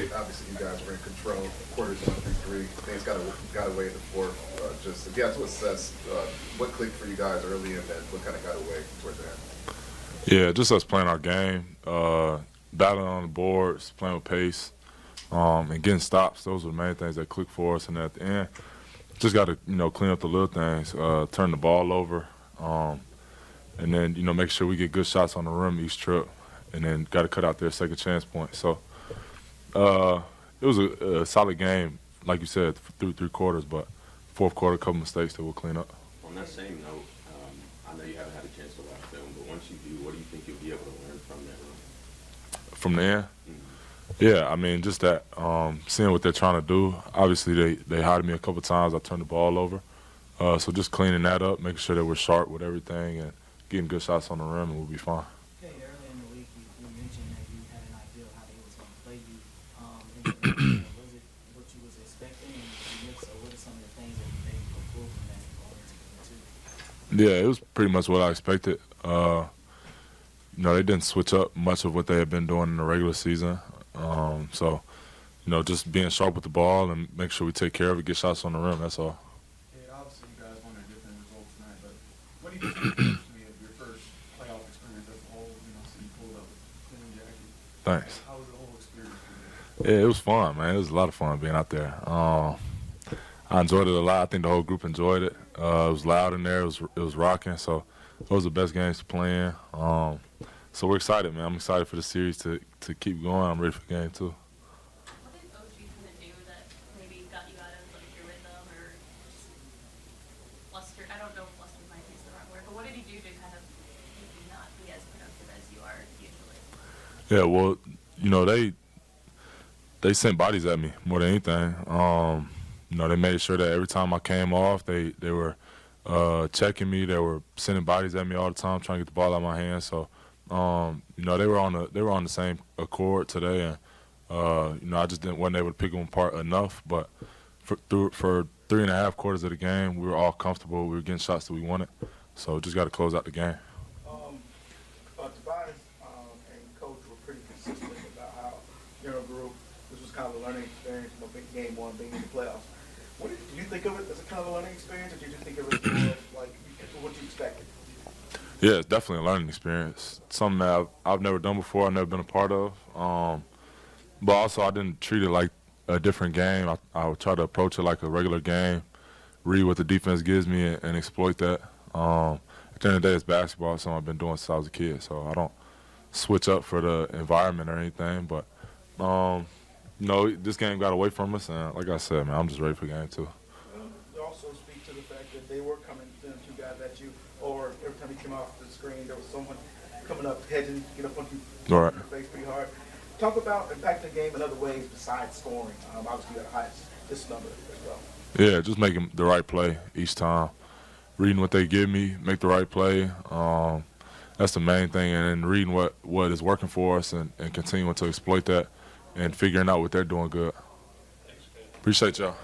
late. Obviously, you guys were in control. Quarters 1 through 3. Things got away in the fourth. Just if you had to assess what clicked for you guys early and then what kind of got away towards the end. Yeah, just us playing our game, battling on the boards, playing with pace, and getting stops. Those were the main things that clicked for us. And at the end, just got to clean up the little things, turn the ball over, and then make sure we get good shots on the rim each trip, and then got to cut out their second chance point. So it was a solid game, like you said, through 3 quarters, but fourth quarter, a couple mistakes that we'll clean up. On that same note, I know you haven't had a chance to watch film, but once you do, what do you think you'll be able to learn from that run? From the end? Yeah, I mean, just that, seeing what they're trying to do. Obviously, they hired me a couple times. I turned the ball over. So just cleaning that up, making sure that we're sharp with everything and getting good shots on the rim, and we'll be fine. Okay, earlier in the week, you mentioned that you had an idea of how they was going to play you. Was it what you was expecting? And if so, what are some of the things that they pulled from that going into game 2? Yeah, it was pretty much what I expected. They didn't switch up much of what they had been doing in the regular season. So, just being sharp with the ball and make sure we take care of it, get shots on the rim, that's all. Yeah, obviously you guys wanted a different result tonight, but what do you think personally of your first playoff experience as a whole? So you pulled up with clean jacket. Thanks. How was the whole experience for you? Yeah, it was fun, man. It was a lot of fun being out there. I enjoyed it a lot. I think the whole group enjoyed it. It was loud in there. It was rocking. So those are the best games to play in. So we're excited, man. I'm excited for the series to keep going. I'm ready for game 2. What did OG kind of do that maybe got you out of your rhythm or just flustered? I don't know if flustered might be the wrong word, but what did he do to kind of make you not be as productive as you are usually? Yeah, well, they sent bodies at me more than anything. They made sure that every time I came off, they were checking me. They were sending bodies at me all the time, trying to get the ball out of my hands. So. They were on the same accord today, and I just wasn't able to pick them apart enough. But for 3.5 quarters of the game, we were all comfortable. We were getting shots that we wanted, so just got to close out the game. Tobias and Coach were pretty consistent about how your group, this was kind of a learning experience. Game 1 being in the playoffs. Did you think of it as a kind of a learning experience, or did you think of it more like what you expected? Yeah, it's definitely a learning experience. Something that I've never done before, I've never been a part of. But also, I didn't treat it like a different game. I would try to approach it like a regular game, read what the defense gives me, and exploit that. At the end of the day, it's basketball. It's something I've been doing since I was a kid, so I don't switch up for the environment or anything. But, this game got away from us, and like I said, man, I'm just ready for game 2. You also speak to the fact that they were coming, 2 guys at you, or every time you came off the screen, there was someone coming up, hedging, get up on you, All right. your face pretty hard. Talk about impacting the game in other ways besides scoring. Obviously, you got a high assist number as well. Yeah, just making the right play each time. Reading what they give me, make the right play. That's the main thing. And then reading what is working for us and continuing to exploit that and figuring out what they're doing good. Appreciate y'all.